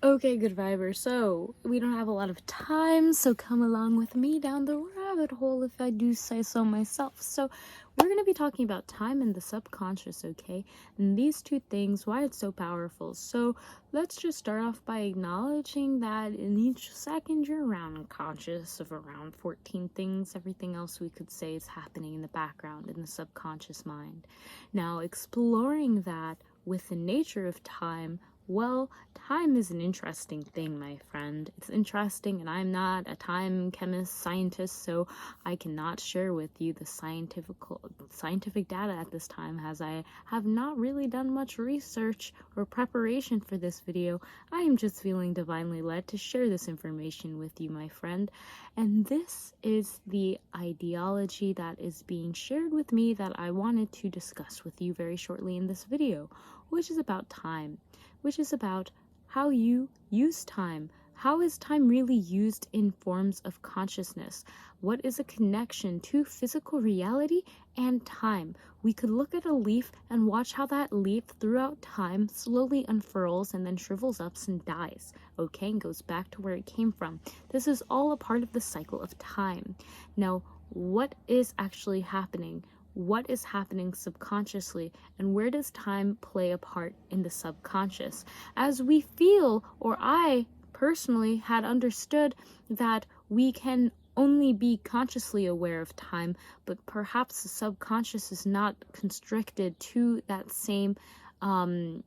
Okay, good vibers. So, we don't have a lot of time, so come along with me down the rabbit hole if I do say so myself. So, we're going to be talking about time and the subconscious, okay? And these two things, why it's so powerful. So, let's just start off by acknowledging that in each second you're around conscious of around 14 things. Everything else we could say is happening in the background in the subconscious mind. Now, exploring that with the nature of time, well, time is an interesting thing, my friend. It's interesting, and I'm not a time chemist, scientist, so I cannot share with you the scientific data at this time, as I have not really done much research or preparation for this video. I am just feeling divinely led to share this information with you, my friend. And this is the ideology that is being shared with me that I wanted to discuss with you very shortly in this video, which is about time. Which is about how you use time. How is time really used in forms of consciousness? What is a connection to physical reality and time? We could look at a leaf and watch how that leaf throughout time slowly unfurls and then shrivels up and dies, okay, and goes back to where it came from. This is all a part of the cycle of time. Now, what is actually happening? What is happening subconsciously, and where does time play a part in the subconscious? As we feel, or I personally had understood, that we can only be consciously aware of time, but perhaps the subconscious is not constricted to that same time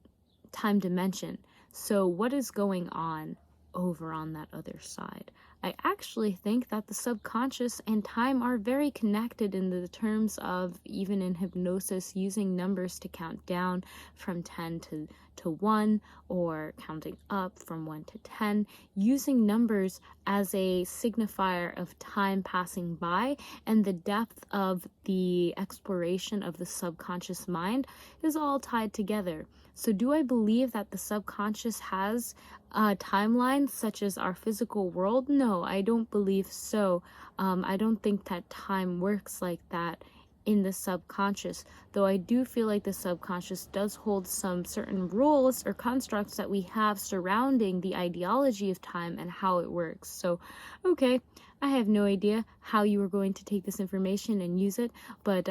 dimension. So what is going on over on that other side? I actually think that the subconscious and time are very connected in the terms of, even in hypnosis, using numbers to count down from 10 to 1, or counting up from 1 to 10, using numbers as a signifier of time passing by, and the depth of the exploration of the subconscious mind is all tied together. So do I believe that the subconscious has timelines such as our physical world? No, I don't believe so. I don't think that time works like that in the subconscious, though I do feel like the subconscious does hold some certain rules or constructs that we have surrounding the ideology of time and how it works. So, okay, I have no idea how you are going to take this information and use it, but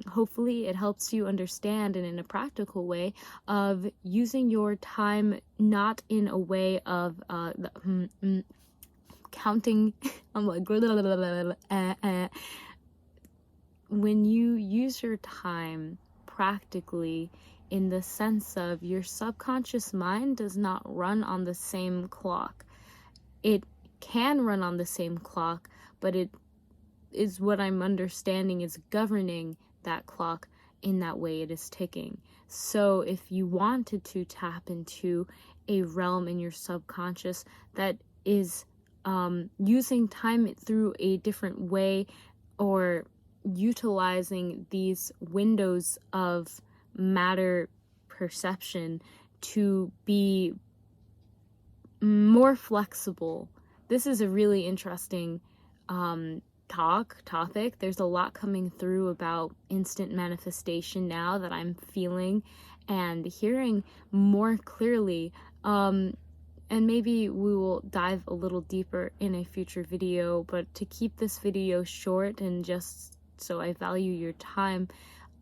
hopefully it helps you understand, and in a practical way, of using your time not in a way of counting. I'm like, when you use your time practically, in the sense of your subconscious mind does not run on the same clock. It can run on the same clock, but it is, what I'm understanding, is governing that clock in that way it is ticking. So if you wanted to tap into a realm in your subconscious that is using time through a different way, or utilizing these windows of matter perception to be more flexible. This is a really interesting topic. There's a lot coming through about instant manifestation now that I'm feeling and hearing more clearly. And maybe we will dive a little deeper in a future video, but to keep this video short, and just so I value your time,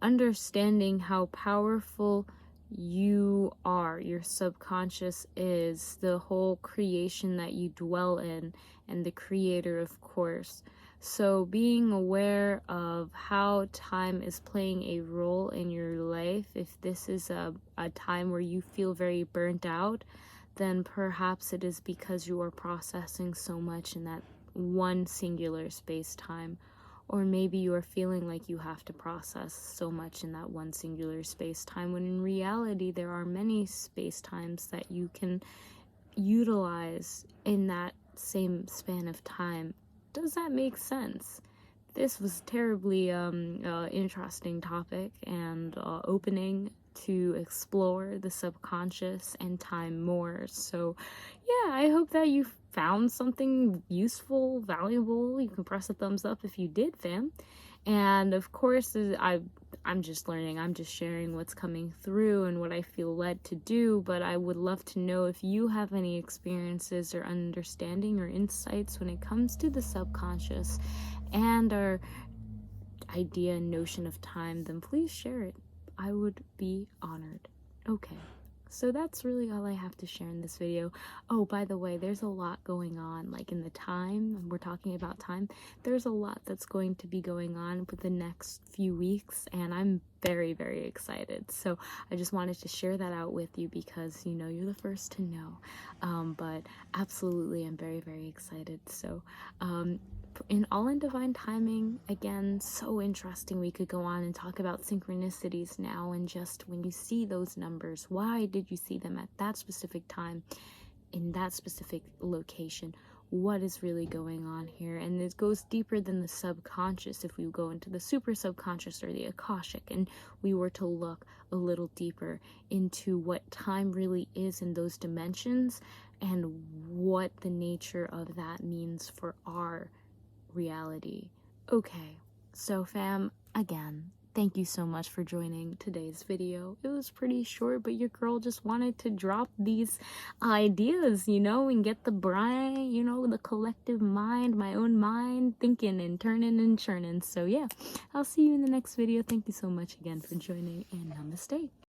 understanding how powerful you are, your subconscious is, the whole creation that you dwell in, and the creator, of course. So being aware of how time is playing a role in your life, if this is a time where you feel very burnt out, then perhaps it is because you are processing so much in that one singular space-time. Or maybe you are feeling like you have to process so much in that one singular space-time, when in reality there are many space-times that you can utilize in that same span of time. Does that make sense? This was a terribly interesting topic, and opening to explore the subconscious and time more. So yeah, I hope that you found something useful, valuable. You can press a thumbs up if you did, fam. And of course, I'm just learning. I'm just sharing what's coming through and what I feel led to do, but I would love to know if you have any experiences or understanding or insights when it comes to the subconscious and our idea and notion of time, then please share it. I would be honored. Okay. So that's really all I have to share in this video. Oh, by the way, there's a lot going on, like in the time, we're talking about time, there's a lot that's going to be going on for the next few weeks, and I'm very, very excited. So I just wanted to share that out with you because, you know, you're the first to know. But absolutely, I'm very, very excited. So, all in divine timing, again, so interesting. We could go on and talk about synchronicities now, and just when you see those numbers, why did you see them at that specific time in that specific location? What is really going on here? And it goes deeper than the subconscious. If we go into the super subconscious or the akashic, and we were to look a little deeper into what time really is in those dimensions and what the nature of that means for our reality. Okay, so fam, again, thank you so much for joining today's video. It was pretty short, but your girl just wanted to drop these ideas, you know, and get the brain, you know, the collective mind, my own mind, thinking and turning and churning. So yeah, I'll see you in the next video. Thank you so much again for joining, and namaste.